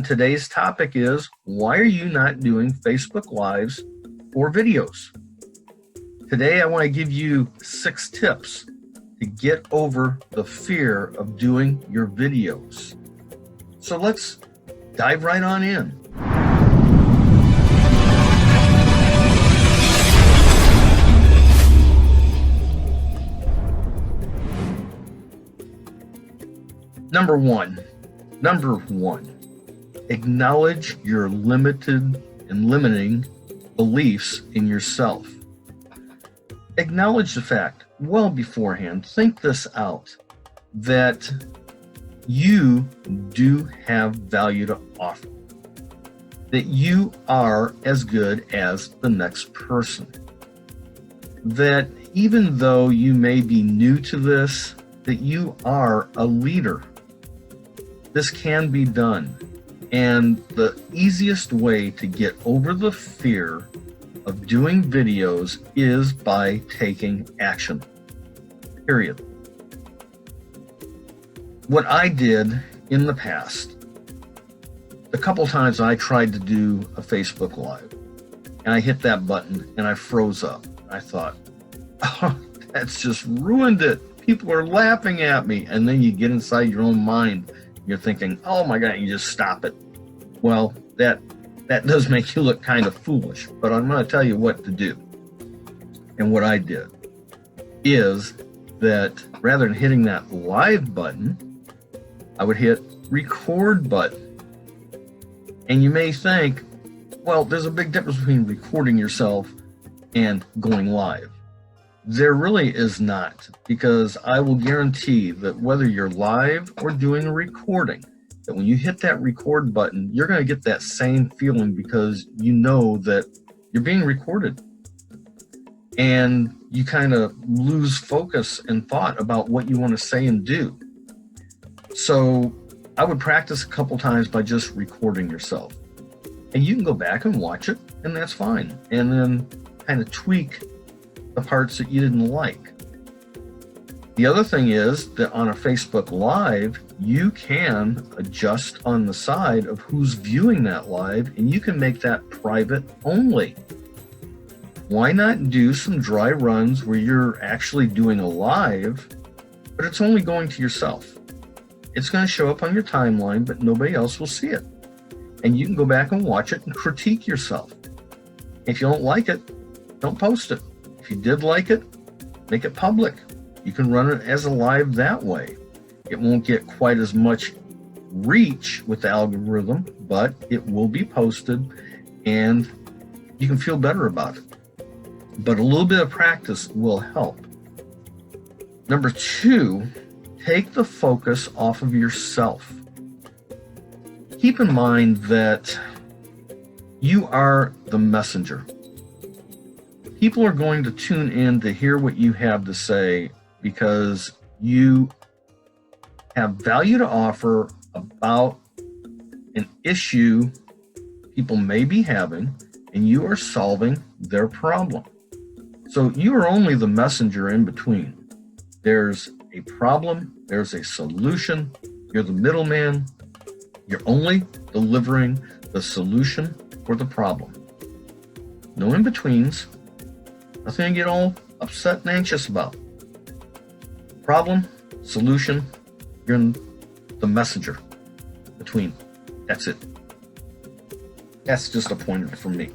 Today's topic is, why are you not doing Facebook Lives or videos? Today I want to give you 6 tips to get over the fear of doing your videos. So let's dive right on in. Number one, acknowledge your limited and limiting beliefs in yourself. Acknowledge the fact, well beforehand, think this out, that you do have value to offer, that you are as good as the next person, that even though you may be new to this, that you are a leader. This can be done. And the easiest way to get over the fear of doing videos is by taking action. Period. What I did in the past, a couple times I tried to do a Facebook Live, and I hit that button and I froze up. I thought, oh, that's just ruined it. People are laughing at me. And then you get inside your own mind. You're thinking, oh my God, you just stop it. Well, that does make you look kind of foolish, but I'm going to tell you what to do. And what I did is that rather than hitting that live button, I would hit record button. And you may think, well, there's a big difference between recording yourself and going live. There really is not, because I will guarantee that whether you're live or doing a recording, that when you hit that record button, you're going to get that same feeling because you know that you're being recorded. And you kind of lose focus and thought about what you want to say and do. So I would practice a couple times by just recording yourself. And you can go back and watch it, and that's fine. And then kind of tweak the parts that you didn't like. The other thing is that on a Facebook Live, you can adjust on the side of who's viewing that live, and you can make that private only. Why not do some dry runs where you're actually doing a live, but it's only going to yourself? It's going to show up on your timeline, but nobody else will see it. And you can go back and watch it and critique yourself. If you don't like it, don't post it. If you did like it, make it public. You can run it as a live that way. It won't get quite as much reach with the algorithm, but it will be posted and you can feel better about it. But a little bit of practice will help. Number 2, take the focus off of yourself. Keep in mind that you are the messenger. People are going to tune in to hear what you have to say because you have value to offer about an issue people may be having, and you are solving their problem. So you are only the messenger in between. There's a problem, there's a solution, you're the middleman, you're only delivering the solution for the problem. No in-betweens, nothing to get all upset and anxious about. Problem, solution, you're the messenger between. That's it. That's just a pointer from me.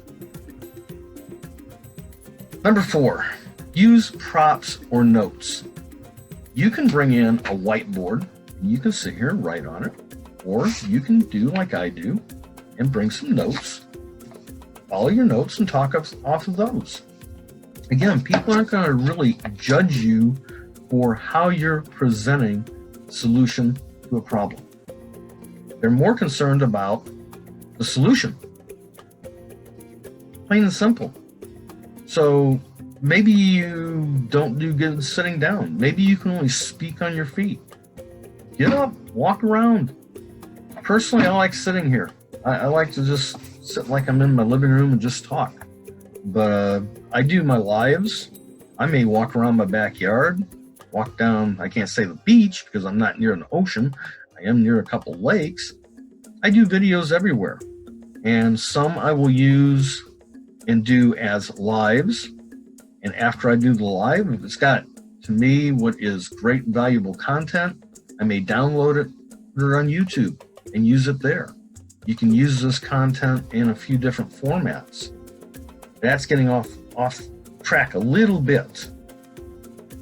Number 4, use props or notes. You can bring in a whiteboard, and you can sit here and write on it, or you can do like I do and bring some notes, follow your notes and talk off of those. Again, people aren't going to really judge you for how you're presenting a solution to a problem. They're more concerned about the solution. Plain and simple. So maybe you don't do good sitting down. Maybe you can only speak on your feet. Get up, walk around. Personally, I like sitting here. I like to just sit like I'm in my living room and just talk. But I do my lives. I may walk around my backyard, walk down, I can't say the beach because I'm not near an ocean. I am near a couple lakes. I do videos everywhere, and some I will use and do as lives. And after I do the live, if it's got, to me, what is great, valuable content, I may download it, put it on YouTube, and use it there. You can use this content in a few different formats. That's getting off track a little bit.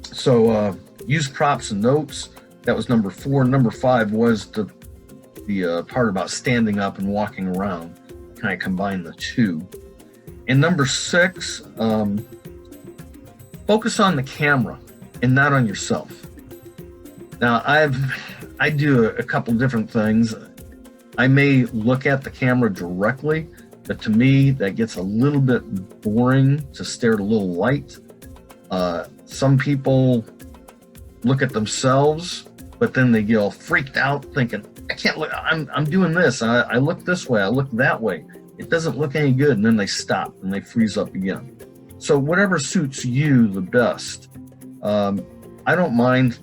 So use props and notes. That was number 4. Number 5 was the part about standing up and walking around. Kind of combine the two. And number 6, focus on the camera and not on yourself. Now, I do a couple different things. I may look at the camera directly, but to me, that gets a little bit boring to stare at a little light. Some people look at themselves, but then they get all freaked out thinking, I can't look, I'm doing this. I look this way, I look that way. It doesn't look any good. And then they stop and they freeze up again. So whatever suits you the best. I don't mind,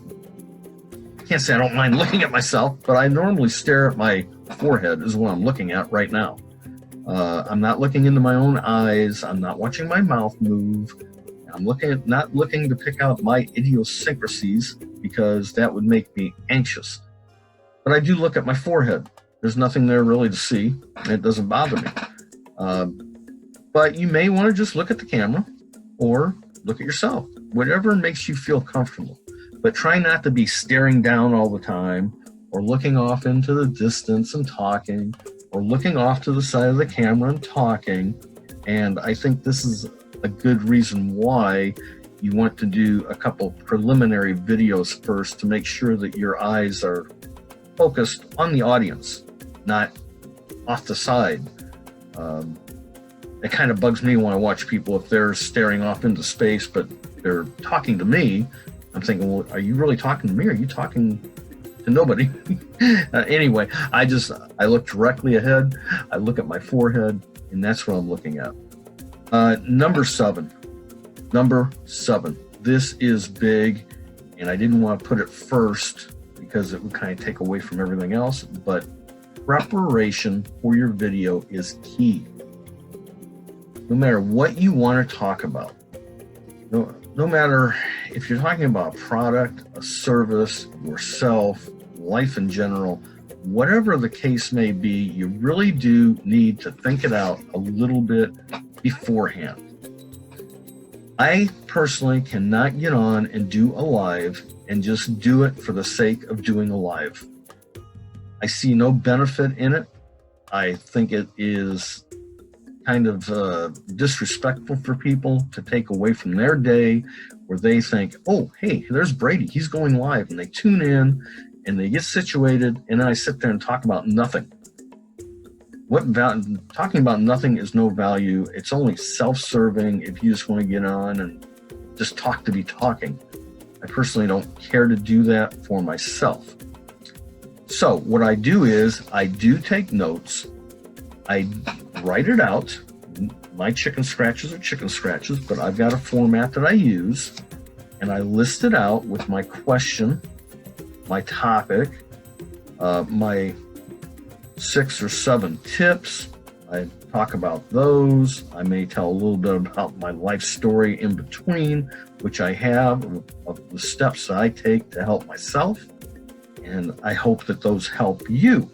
I can't say I don't mind looking at myself, but I normally stare at my forehead is what I'm looking at right now. I'm not looking into my own eyes. I'm not watching my mouth move. I'm not looking to pick out my idiosyncrasies because that would make me anxious. But I do look at my forehead. There's nothing there really to see, and it doesn't bother me. But you may want to just look at the camera or look at yourself, whatever makes you feel comfortable. But try not to be staring down all the time or looking off into the distance and talking or looking off to the side of the camera and talking. And I think this is a good reason why you want to do a couple preliminary videos first to make sure that your eyes are focused on the audience, not off the side. It kind of bugs me when I watch people if they're staring off into space, but they're talking to me. I'm thinking, well, are you really talking to me? Or are you talking to nobody? Anyway, I look directly ahead. I look at my forehead, and that's what I'm looking at. Number seven. This is big, and I didn't want to put it first because it would kind of take away from everything else, but preparation for your video is key. No matter what you want to talk about, no matter if you're talking about a product, a service, yourself, life in general, whatever the case may be, you really do need to think it out a little bit beforehand. I personally cannot get on and do a live and just do it for the sake of doing a live. I see no benefit in it. I think it is kind of disrespectful for people to take away from their day where they think, oh, hey, there's Brady, he's going live, and they tune in and they get situated, and then I sit there and talk about nothing. Talking about nothing is no value. It's only self-serving if you just want to get on and just talk to be talking. I personally don't care to do that for myself. So what I do is I do take notes. I write it out. My chicken scratches are chicken scratches, but I've got a format that I use, and I list it out with my question, my topic, my 6 or 7 tips. I talk about those. I may tell a little bit about my life story in between, which I have, of the steps that I take to help myself. And I hope that those help you.